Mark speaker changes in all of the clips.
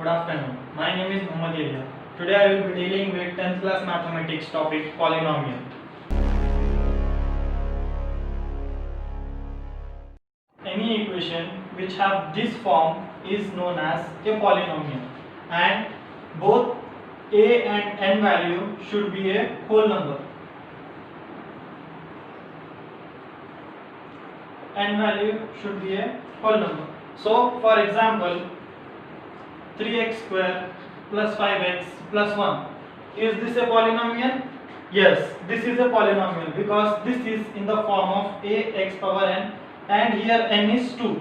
Speaker 1: Good afternoon. My name is Muhammad Elia. Today I will be dealing with 10th class mathematics topic polynomial. Any equation which have this form is known as a polynomial, and both a and n value should be a whole number. N value should be a whole number. So for example, 3x square plus 5x plus 1. Is this a polynomial? Yes, this is a polynomial because this is in the form of ax power n, and here n is 2,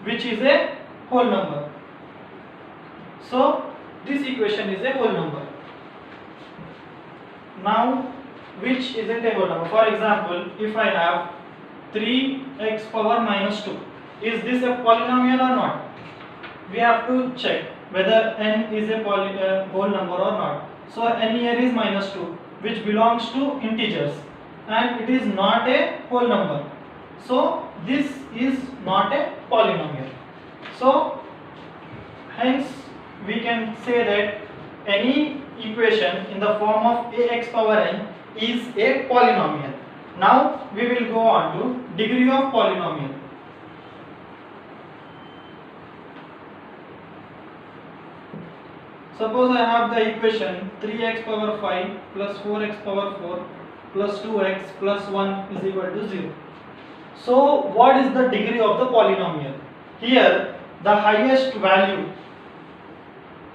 Speaker 1: which is a whole number. So this equation is a whole number. Now, which isn't a whole number? For example, if I have 3x power minus 2, is this a polynomial or not? We have to check whether n is a whole number or not. So n here is minus 2, which belongs to integers, and it is not a whole number. So this is not a polynomial. So hence we can say that any equation in the form of ax power n is a polynomial. Now we will go on to degree of polynomial. Suppose I have the equation 3x power 5 plus 4x power 4 plus 2x plus 1 is equal to 0. So what is the degree of the polynomial? Here the highest value,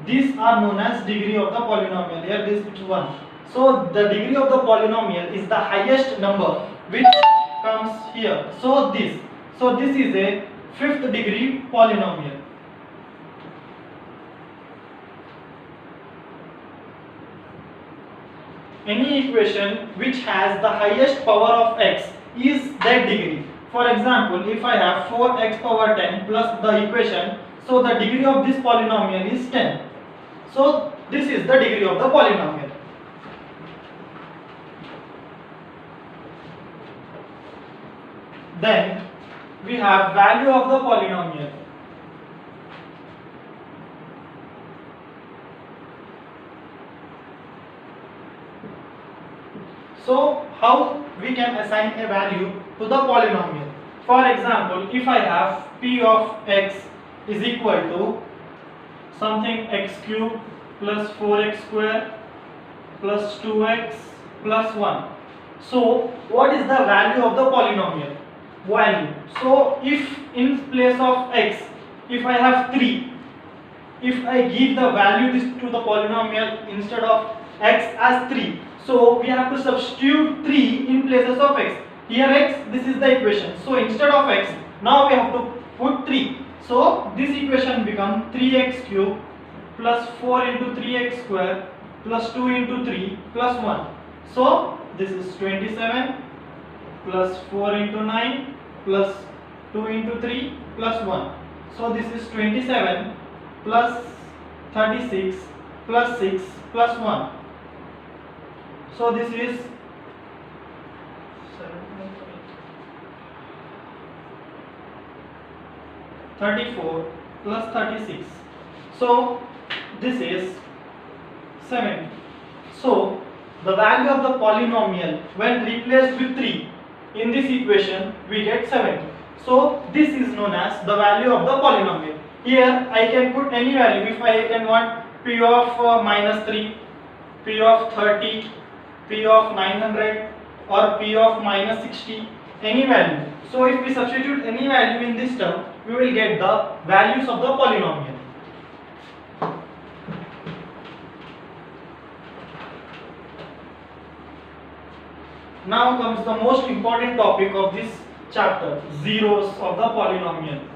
Speaker 1: these are known as degree of the polynomial. Here this is 1. So the degree of the polynomial is the highest number which comes here. So this is a fifth degree polynomial. Any equation which has the highest power of x is that degree. For example, if I have 4x power 10 plus the equation, so the degree of this polynomial is 10. So this is the degree of the polynomial. Then we have value of the polynomial. So how we can assign a value to the polynomial? For example, if I have p of x is equal to something x cube plus 4x square plus 2x plus 1. So what is the value of the polynomial? Value. So if in place of x, if I have 3, if I give the value to the polynomial instead of x as 3, so we have to substitute 3 in places of x. Here x, this is the equation. So instead of x, now we have to put 3. So this equation becomes 3x cube plus 4 into 3x square plus 2 into 3 plus 1. So this is 27 plus 4 into 9 plus 2 into 3 plus 1. So this is 27 plus 36 plus 6 plus 1. So this is 34 plus 36. So this is 70. So the value of the polynomial when replaced with 3 in this equation we get 70. So this is known as the value of the polynomial. Here I can put any value. If I can want p of minus 3, p of 30, p of 900 or p of minus 60, any value. So if we substitute any value in this term, we will get the values of the polynomial. Now comes the most important topic of this chapter, zeros of the polynomial.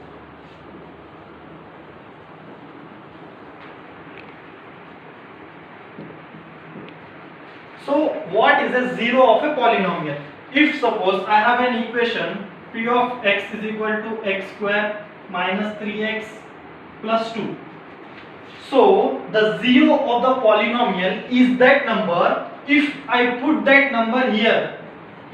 Speaker 1: So what is a zero of a polynomial? If suppose I have an equation p of x is equal to x square minus 3x plus 2. So the zero of the polynomial is that number if I put that number here.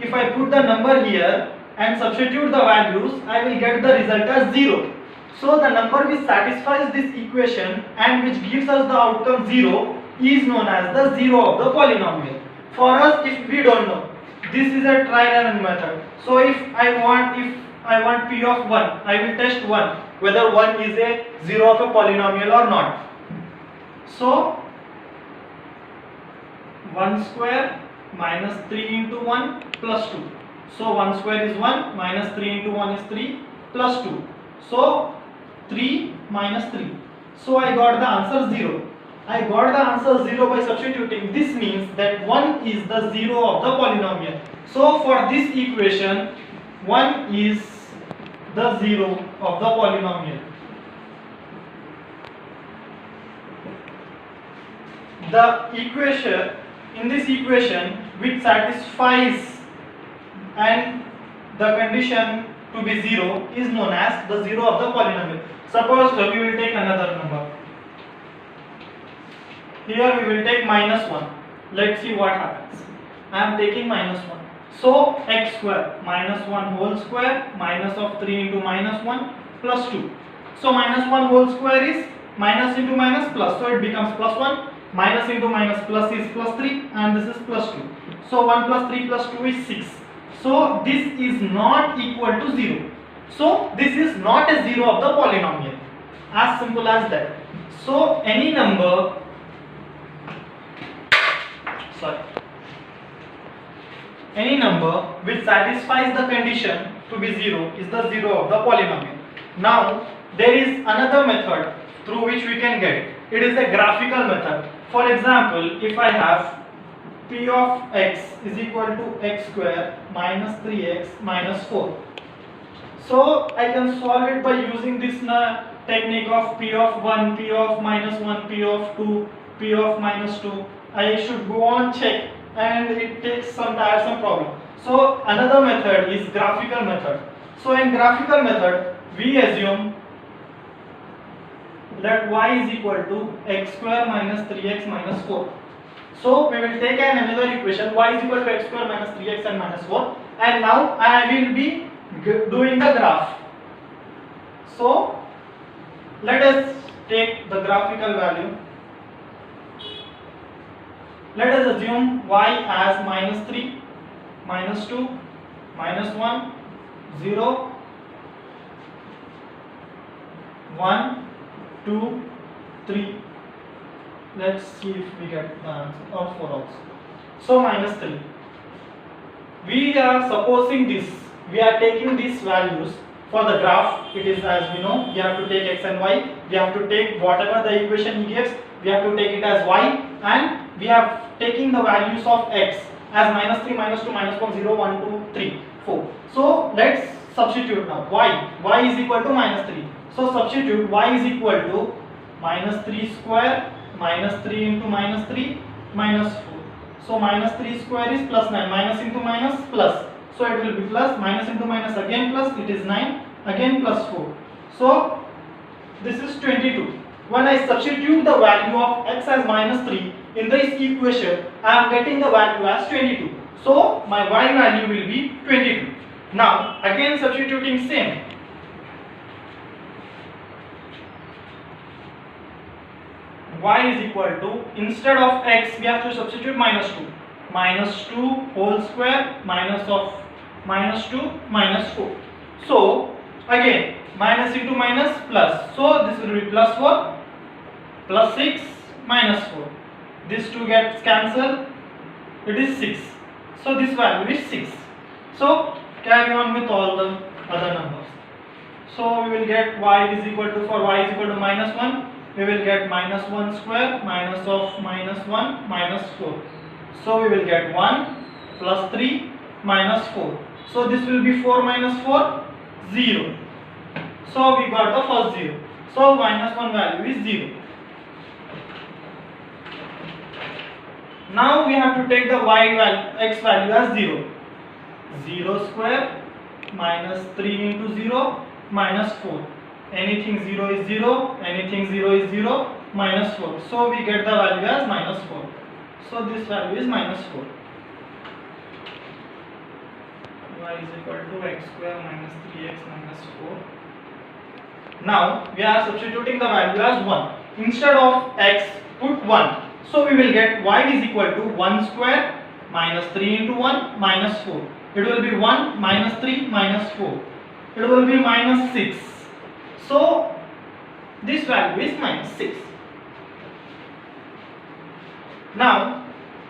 Speaker 1: If I put the number here and substitute the values, I will get the result as 0. So the number which satisfies this equation and which gives us the outcome 0 is known as the 0 of the polynomial. For us, if we don't know, this is a trial and error method. So if I want p of 1, I will test 1 whether 1 is a 0 of a polynomial or not. So 1 square minus 3 into 1 plus 2. So 1 square is 1 minus 3 into 1 is 3 plus 2. So 3 minus 3. So I got the answer 0. I got the answer 0 by substituting. This means that 1 is the 0 of the polynomial. So for this equation, 1 is the 0 of the polynomial. The equation, in this equation which satisfies and the condition to be 0 is known as the 0 of the polynomial. Suppose we will take another number. Here we will take minus 1. Let's see what happens. I am taking minus 1. So x square minus 1 whole square minus of 3 into minus 1 plus 2. So minus 1 whole square is minus into minus plus. So it becomes plus 1. Minus into minus plus is plus 3 and this is plus 2. So 1 plus 3 plus 2 is 6. So this is not equal to 0. So this is not a 0 of the polynomial. As simple as that. So any number which satisfies the condition to be 0 is the 0 of the polynomial. Now there is another method through which we can get. It is a graphical method. For example, if I have p of x is equal to x square minus 3x minus 4. So I can solve it by using this technique of p of 1, p of minus 1, p of 2, p of minus 2. I should go on check and it takes some tiresome problem. So another method is graphical method. So in graphical method we assume that y is equal to x square minus 3x minus 4. So we will take another equation y is equal to x square minus 3x and minus 4, and now I will be doing the graph. So let us take the graphical value. Let us assume y as minus 3, minus 2, minus 1, 0, 1, 2, 3. Let's see if we get the answer, or 4 also. So minus 3. We are supposing this, we are taking these values for the graph. It is, as we know, we have to take x and y, we have to take whatever the equation he gives, we have to take it as y, and we have taking the values of x as minus 3, minus 2, minus 1, 0, 1, 2, 3, 4. So let's substitute now. Y is equal to minus 3. So substitute y is equal to minus 3 square minus 3 into minus 3 minus 4. So minus 3 square is plus 9. Minus into minus plus. So it will be plus. Minus into minus again plus. It is 9. Again plus 4. So this is 22. When I substitute the value of x as minus 3 in this equation, I am getting the value as 22. So my y value will be 22. Now again substituting same. Y is equal to, instead of x we have to substitute minus 2. Minus 2 whole square minus of minus 2 minus 4. So again minus into minus plus. So this will be plus 4 plus 6 minus 4. These two gets cancelled. It is 6. So this value is 6. So carry on with all the other numbers. So we will get y is equal to, for y is equal to minus 1, we will get minus 1 square minus of minus 1 minus 4. So we will get 1 plus 3 minus 4. So this will be 4 minus 4, 0. So we got the first 0. So minus 1 value is 0. Now we have to take the y value, x value as 0. 0 square minus 3 into 0 minus 4. Anything 0 is 0, anything 0 is 0, minus 4. So we get the value as minus 4. So this value is minus 4. Y is equal to x square minus 3x minus 4. Now we are substituting the value as 1. Instead of x, put 1. So we will get y is equal to 1 square minus 3 into 1 minus 4. It will be 1 minus 3 minus 4. It will be minus 6. So this value is minus 6. Now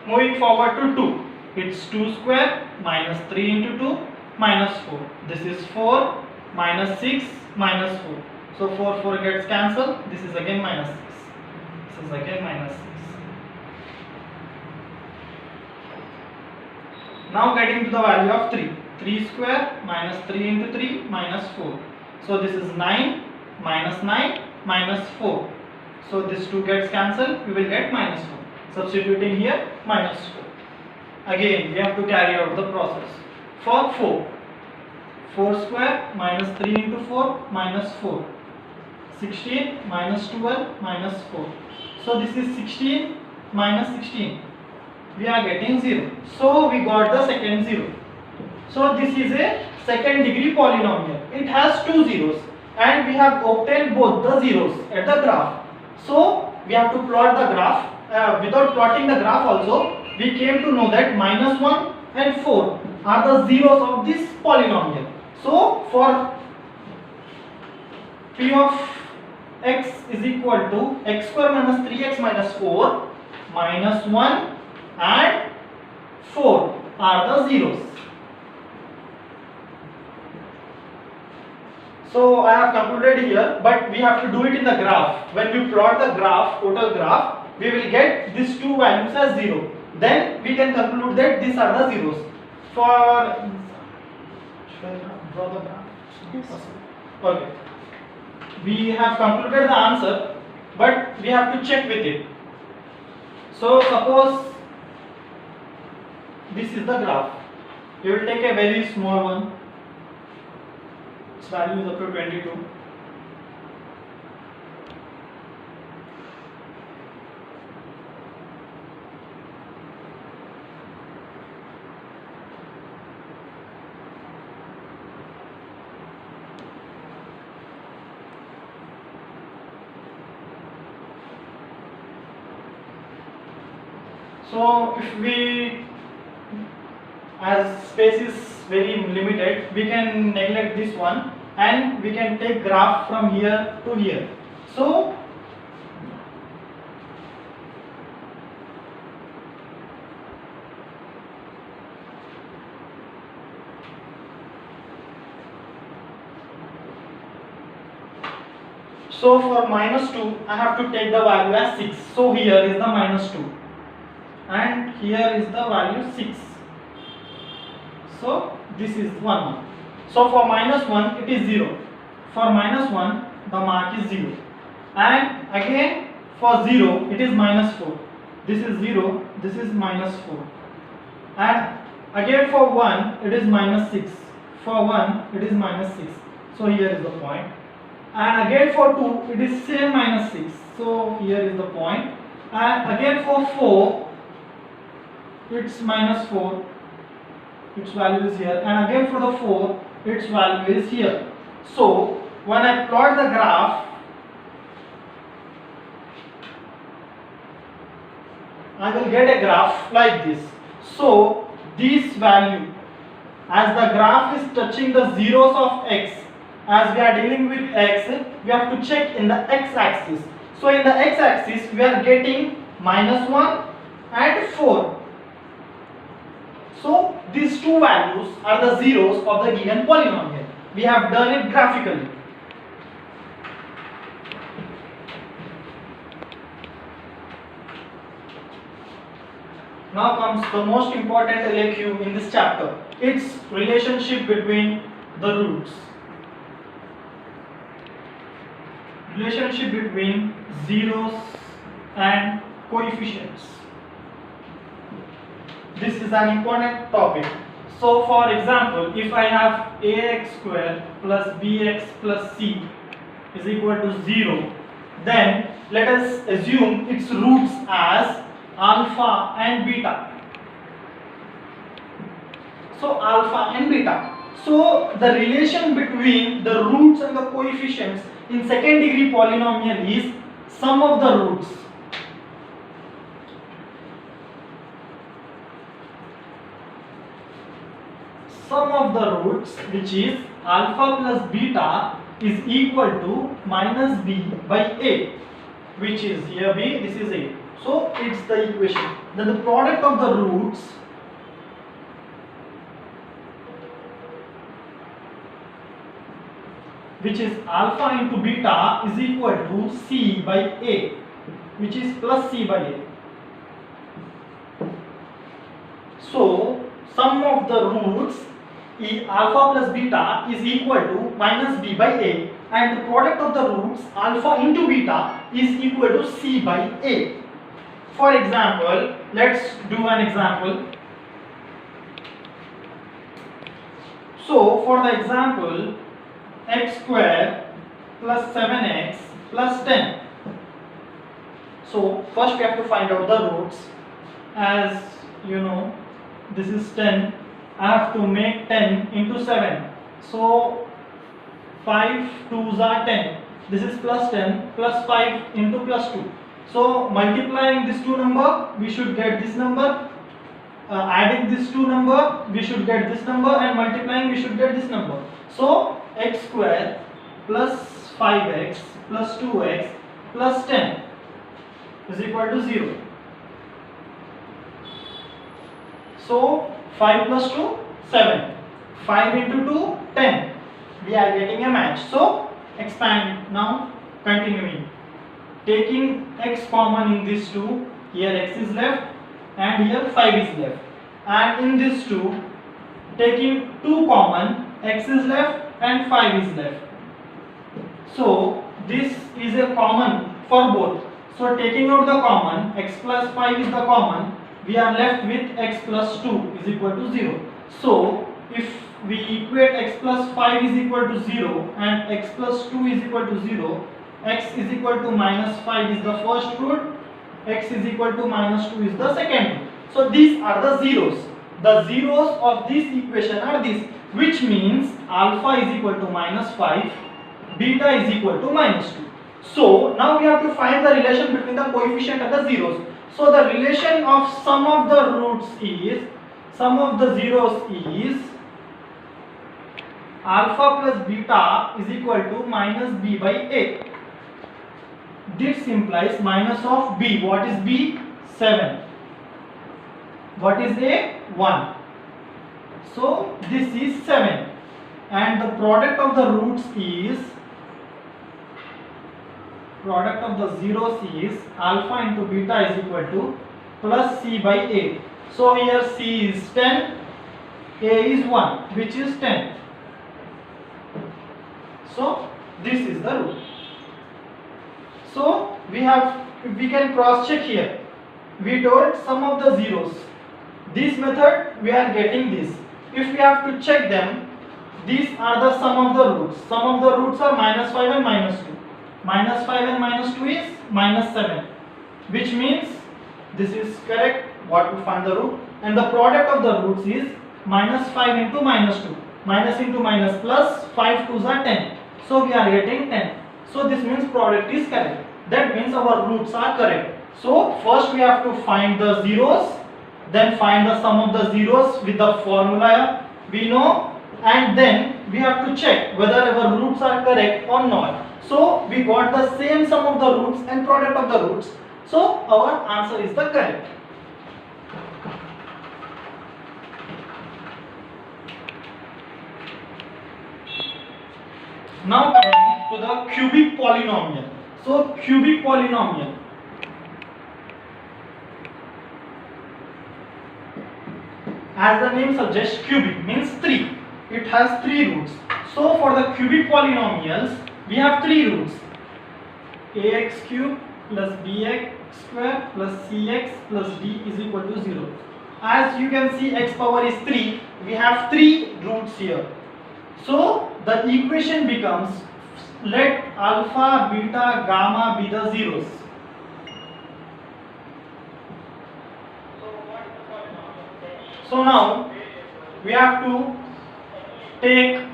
Speaker 1: moving forward to 2. It's 2 square minus 3 into 2 minus 4. This is 4 minus 6 minus 4. So 4 gets cancelled. This is again minus 6. This is again minus 6. Now getting to the value of 3. 3 square minus 3 into 3 minus 4. So this is 9 minus 9 minus 4. So this 2 gets cancelled. We will get minus 4. Substituting here minus 4. Again we have to carry out the process. For 4. 4 square minus 3 into 4 minus 4. 16 minus 12 minus 4. So this is 16 minus 16. We are getting 0. So we got the second 0. So this is a second degree polynomial. It has two zeros and we have obtained both the zeros at the graph. So we have to plot the graph. Without plotting the graph also, we came to know that minus 1 and 4 are the zeros of this polynomial. So for p of x is equal to x square minus 3x minus 4 minus 1 and 4 are the zeros. So I have concluded here, but we have to do it in the graph. When we plot the graph, total graph, we will get these two values as 0. Then we can conclude that these are the zeros. For should I draw the graph? Yes. Okay. We have concluded the answer, but we have to check with it. So suppose this is the graph. We will take a very small one. Its value is up to 22. So if we, as space is very limited, we can neglect this one and we can take graph from here to here. So for minus 2, I have to take the value as 6. So here is the minus 2. And here is the value 6. So this is 1. So for minus 1 it is 0. For minus 1 the mark is 0. And again for 0 it is minus 4. This is 0, this is minus 4. And again for 1 it is minus 6. For 1 it is minus 6. So here is the point. And again for 2 it is same minus 6. So here is the point. And again for 4 its minus 4, its value is here, and again for the 4 its value is here. So when I plot the graph, I will get a graph like this. So this value, as the graph is touching the zeros of x, as we are dealing with x, we have to check in the x-axis. So in the x-axis we are getting minus 1 and 4. So these two values are the zeros of the given polynomial. We have done it graphically. Now comes the most important LAQ in this chapter. Its relationship between the roots. Relationship between zeros and coefficients. This is an important topic. So for example, if I have ax square plus bx plus c is equal to 0, then let us assume its roots as alpha and beta. So alpha and beta. So the relation between the roots and the coefficients in second degree polynomial is sum of the roots. Sum of the roots, which is alpha plus beta, is equal to minus b by a, which is here b, this is a. So it's the equation. Then the product of the roots which is alpha into beta is equal to c by a, which is plus c by a. So sum of the roots alpha plus beta is equal to minus b by a, and the product of the roots alpha into beta is equal to c by a. For example, let's do an example. So for the example, x square plus 7x plus 10. So first we have to find out the roots. As you know, this is 10. I have to make 10 into 7. So 5 2s are 10. This is plus 10 plus 5 into plus 2. So multiplying this two number, we should get this number. Adding this two number, we should get this number, and multiplying, we should get this number. So x square plus 5x plus 2x plus 10 is equal to 0. So 5 plus 2, 7. 5 into 2, 10. We are getting a match. So expand now, continuing. Taking x common in these two, here x is left and here 5 is left. And in this 2, taking 2 common, x is left and 5 is left. So this is a common for both. So taking out the common, x plus 5 is the common, we are left with x plus 2 is equal to 0. So if we equate x plus 5 is equal to 0 and x plus 2 is equal to 0, x is equal to minus 5 is the first root, x is equal to minus 2 is the second root. So these are the zeros. The zeros of this equation are these, which means alpha is equal to minus 5, beta is equal to minus 2. So now we have to find the relation between the coefficient and the zeros. So the relation of sum of the roots is, sum of the zeros is alpha plus beta is equal to minus b by a. This implies minus of b. What is b? 7. What is a? 1. So this is 7. And the product of the roots is, product of the zeros is alpha into beta is equal to plus c by a. So here c is 10, a is 1, which is 10. So this is the root. So we can cross check here. We told sum of the zeros. This method we are getting this. If we have to check them, these are the sum of the roots. Sum of the roots are minus 5 and minus 2. Minus 5 and minus 2 is minus 7, which means this is correct, what to find the root. And the product of the roots is minus 5 into minus 2. Minus into minus plus, 5 2s are 10. So we are getting 10. So this means product is correct. That means our roots are correct. So first we have to find the zeros, then find the sum of the zeros with the formula we know, and then we have to check whether our roots are correct or not. So we got the same sum of the roots and product of the roots. So our answer is the correct. Now coming to the cubic polynomial. So cubic polynomial. As the name suggests, cubic means 3. It has 3 roots. So for the cubic polynomials, we have 3 roots. Ax cube plus bx square plus cx plus d is equal to 0. As you can see, x power is 3. We have 3 roots here. So the equation becomes, let alpha, beta, gamma be the zeros. So now we have to take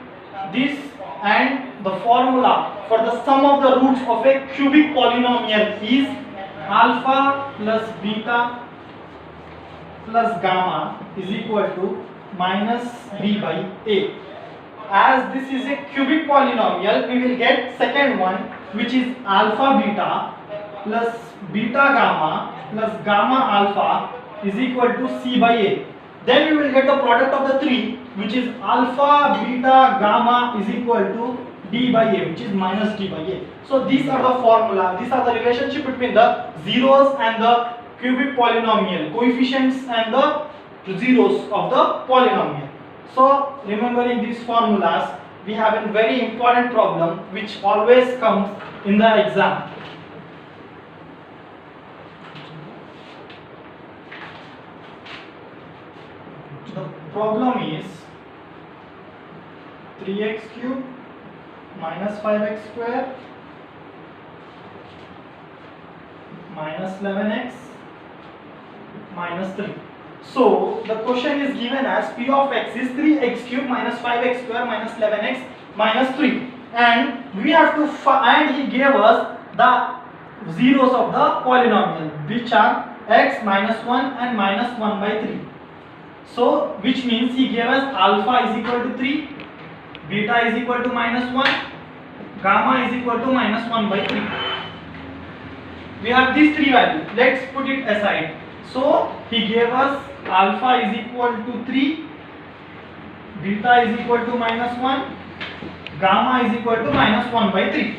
Speaker 1: this and the formula for the sum of the roots of a cubic polynomial is alpha plus beta plus gamma is equal to minus b by a. As this is a cubic polynomial, we will get second one, which is alpha beta plus beta gamma plus gamma alpha is equal to c by a. Then we will get the product of the three, which is alpha beta gamma is equal to d by a, which is minus d by a. So these are the formula, these are the relationship between the zeros and the cubic polynomial, coefficients and the zeros of the polynomial. So remembering these formulas, we have a very important problem which always comes in the exam. The problem is 3x cube minus 5x square minus 11x minus 3. So the question is given as p of x is 3x cube minus 5x square minus 11x minus 3, and we have to and he gave us the zeros of the polynomial, which are x minus 1 and minus 1 by 3. So which means he gave us alpha is equal to 3, beta is equal to minus 1, gamma is equal to minus 1 by 3. We have these three values. Let's put it aside. So he gave us alpha is equal to 3, beta is equal to minus 1, gamma is equal to minus 1 by 3.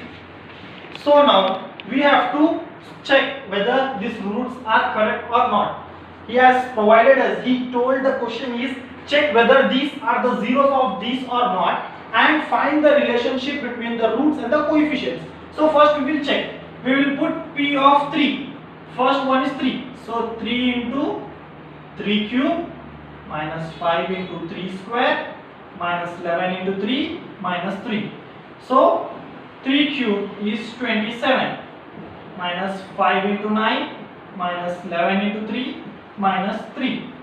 Speaker 1: So now we have to check whether these roots are correct or not. He has provided us, he told the question is check whether these are the zeros of these or not and find the relationship between the roots and the coefficients. So first we will check. We will put p of 3. First one is 3. So 3 into 3 cube minus 5 into 3 square minus 11 into 3 minus 3. So 3 cube is 27 minus 5 into 9 minus 11 into 3 minus 3.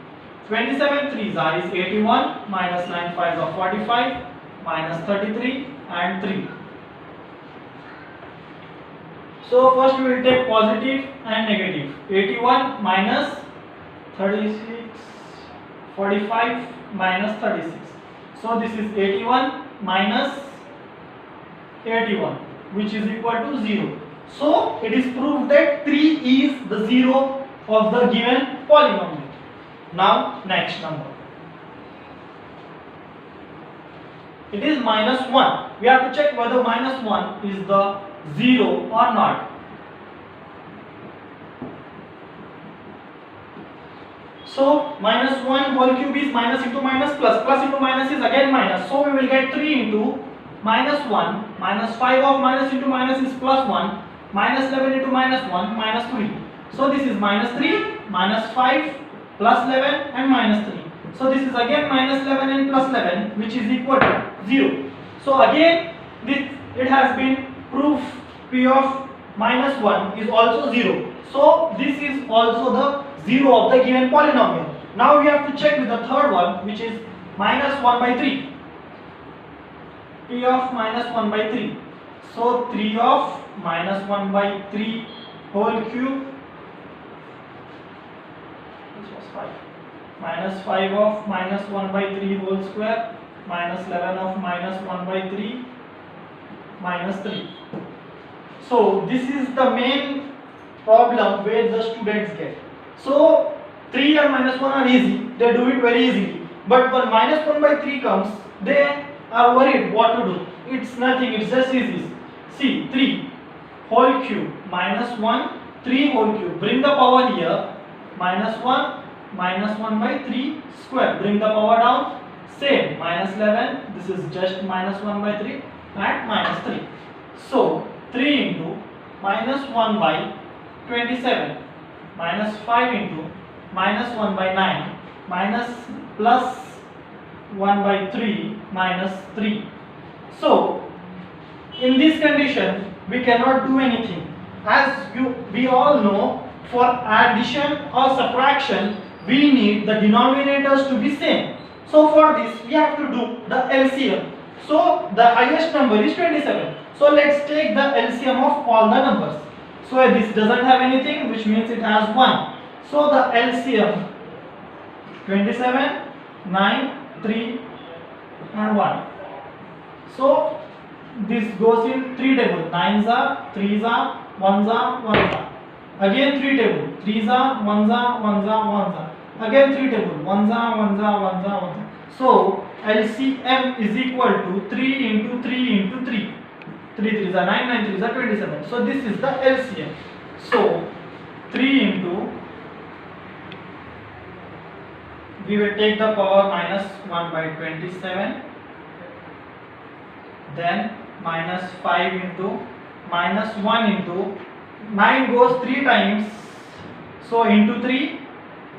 Speaker 1: 27 3s are is 81 minus 9 5s are 45 minus 33 and 3. So first we will take positive and negative. 81 minus 36, 45 minus 36. So this is 81 minus 81, which is equal to 0. So it is proved that 3 is the zero of the given polynomial. Now next number. It is minus 1. We have to check whether minus 1 is the 0 or not. So minus 1 whole cube is minus into minus plus, plus into minus is again minus. So we will get 3 into minus 1, minus 5 of minus into minus is plus 1, minus 11 into minus 1, minus 3. So this is minus 3, minus 5, plus 11 and minus 3. So this is again minus 11 and plus 11, which is equal to 0. So again it has been proof p of minus 1 is also 0. So this is also the 0 of the given polynomial. Now we have to check with the third one, which is minus 1 by 3. P of minus 1 by 3. So 3 of minus 1 by 3 whole cube, which was 5, minus 5 of minus 1 by 3 whole square, minus 11 of minus 1 by 3 minus 3. So this is the main problem where the students get. So 3 and minus 1 are easy, they do it very easily. But when minus 1 by 3 comes, they are worried what to do. It's nothing, it's just easy. See, 3 whole cube minus 1, 3 whole cube. Bring the power here, minus 1 by 3 square. Bring the power down, same, minus 11, this is just minus 1 by 3 and minus 3. So 3 into minus 1 by 27 minus 5 into minus 1 by 9 minus plus 1 by 3 minus 3. So in this condition we cannot do anything. As we all know, for addition or subtraction we need the denominators to be same. So for this we have to do the LCM. So the highest number is 27. So let's take the LCM of all the numbers. So this doesn't have anything, which means it has 1. So the LCM 27, 9, 3 and 1. So this goes in 3 table. 9s are, 3s are, 1s are, 1s are. Again 3 table. 3s are, 1s are, 1s are, 1s are. Again 3 table. 1s are, 1s are, 1s are, 1s are. So LCM is equal to 3 into 3 into 3. 3 3s are 9, 9 3s are 27. So this is the LCM. So 3 into, we will take the power minus 1 by 27, then minus 5 into minus 1 into 9 goes 3 times, so into 3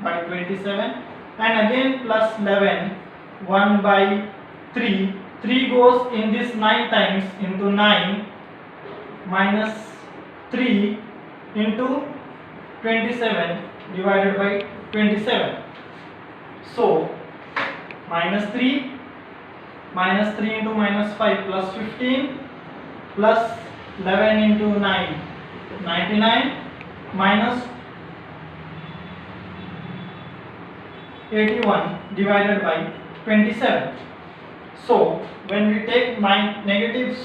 Speaker 1: by 27, and again plus 11, 1 by 3, 3 goes in this 9 times into 9, minus 3 into 27 divided by 27. So minus 3 into minus 5 plus 15 plus 11 into 9, 99 minus 81 divided by 27. So when we take negatives,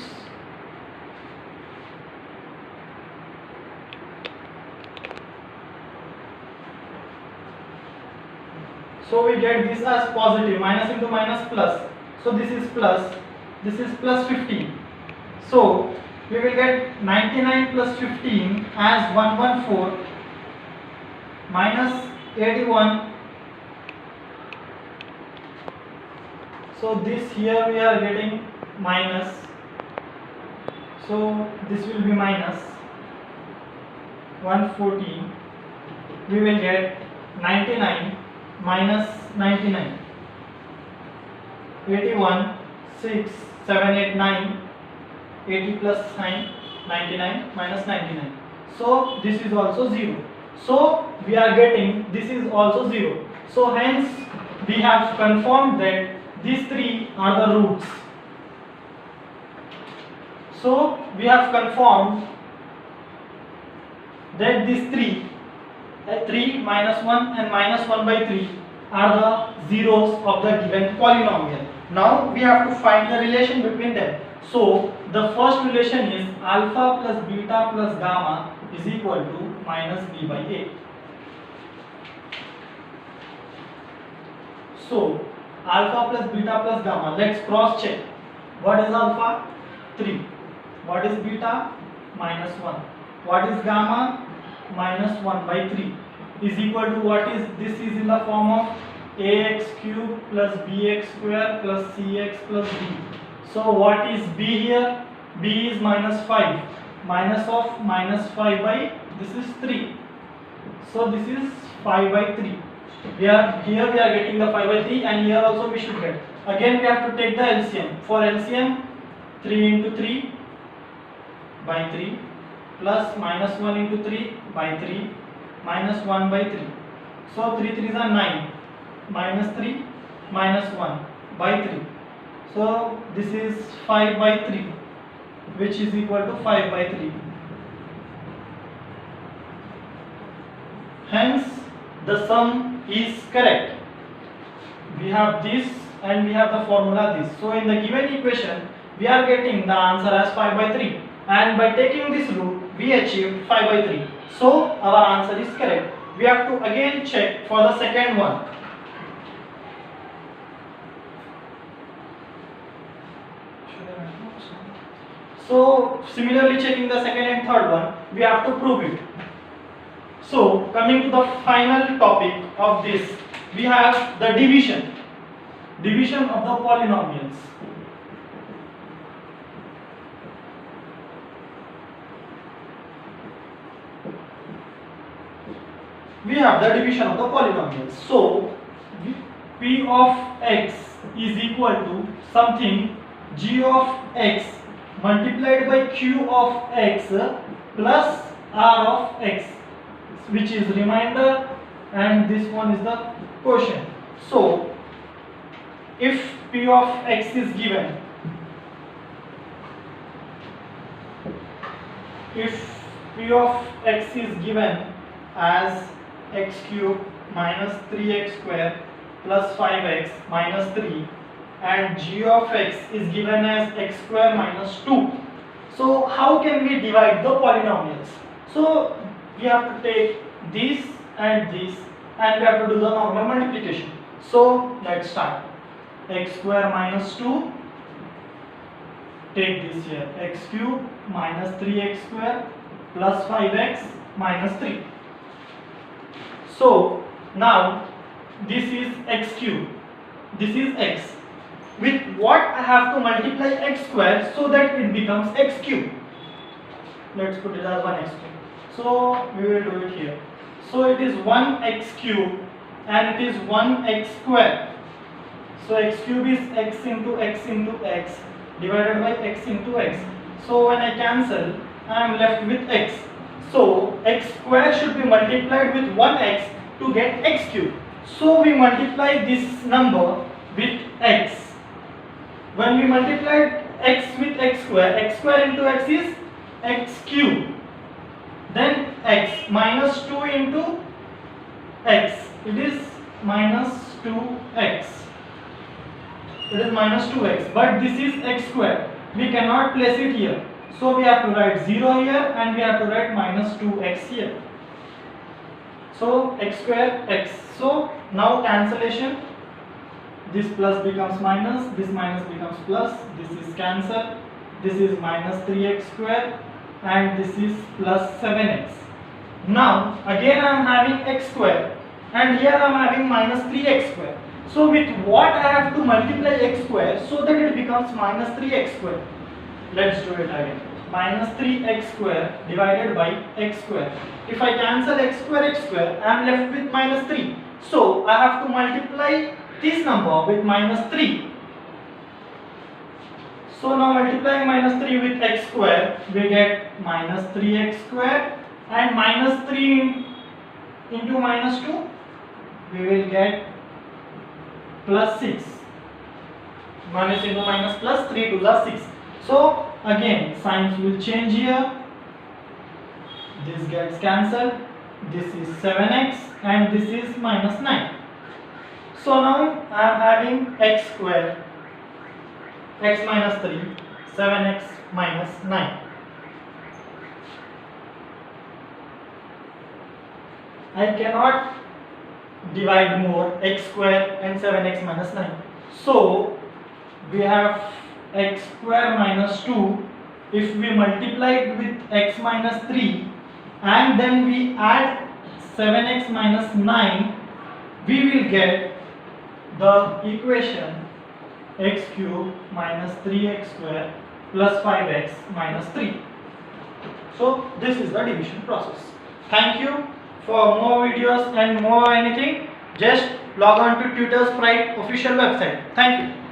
Speaker 1: so we get this as positive, minus into minus plus. So this is plus 15. So we will get 99 plus 15 as 114 minus 81. So this here we are getting minus. So this will be minus 114. We will get 99 minus 99. 81, 6, 7, 8, 9. 80 plus 9, 99 minus 99. So this is also 0. So we are getting this is also 0. So hence we have confirmed that these three are the roots. So we have confirmed that these 3 minus 1 and minus 1 by 3 are the zeros of the given polynomial. Now we have to find the relation between them. So the first relation is alpha plus beta plus gamma is equal to minus b by a. So alpha plus beta plus gamma, let's cross check. What is alpha? 3. What is beta? Minus 1. What is gamma? Minus 1 by 3 is equal to what is this? Is in the form of ax cube plus bx square plus cx plus d. So what is b here? B is minus 5. Minus of minus 5 by, this is 3. So this is 5 by 3. Here we are getting the 5 by 3, and here also we should get. Again we have to take the LCM. For LCM, 3 into 3 by 3 plus minus 1 into 3 by 3 minus 1 by 3. So 3 3s are 9. Minus 3 minus 1 by 3. So this is 5 by 3, which is equal to 5 by 3. Hence the sum is correct. We have this and we have the formula this. So in the given equation we are getting the answer as 5 by 3, and by taking this root we achieved 5 by 3. So our answer is correct. We have to again check for the second one. So similarly checking the second and third one, we have to prove it. So coming to the final topic of this, we have the division of the polynomials. We have the division of the polynomials. So p of x is equal to something g of x multiplied by q of x plus r of x, which is remainder, and this one is the quotient. So if p of x is given, if p of x is given as x cube minus 3x square plus 5x minus 3 and g of x is given as x square minus 2. So how can we divide the polynomials? So we have to take this and this and we have to do the normal multiplication. So let's start. X square minus 2, take this here, x cube minus 3x square plus 5x minus 3. So now this is x cube, this is x. With what I have to multiply x square so that it becomes x cube. Let's put it as 1x cube. So we will do it here. So it is 1x cube and it is 1x square. So x cube is x into x into x divided by x into x. So when I cancel, I am left with x. So x square should be multiplied with 1x to get x cube. So we multiply this number with x. When we multiplied x with x square into x is x cube. Then x minus 2 into x, it is minus 2x. It is minus 2x, but this is x square. We cannot place it here. So we have to write 0 here and we have to write minus 2x here. So x square x. So now cancellation. This plus becomes minus, this minus becomes plus, this is cancel, this is minus 3x square and this is plus 7x. Now again I am having x square and here I am having minus 3x square. So with what I have to multiply x square so that it becomes minus 3x square. Let's do it again. Minus 3x square divided by x square. If I cancel x square, I am left with minus 3. So I have to multiply this number with minus 3. So now multiplying minus 3 with x square, we get minus 3x square and minus 3 into minus 2, we will get plus 6. Minus into minus plus 3 to the 6. So again signs will change here. This gets cancelled. This is 7x and this is minus 9. So now I am having x square, x minus 3, 7x minus 9. I cannot divide more x square and 7x minus 9. So we have x square minus 2. If we multiply it with x minus 3 and then we add 7x minus 9, we will get the equation x cube minus 3x square plus 5x minus 3. So this is the division process. Thank you. For more videos and more anything, just log on to Tutorsprite official website. Thank you.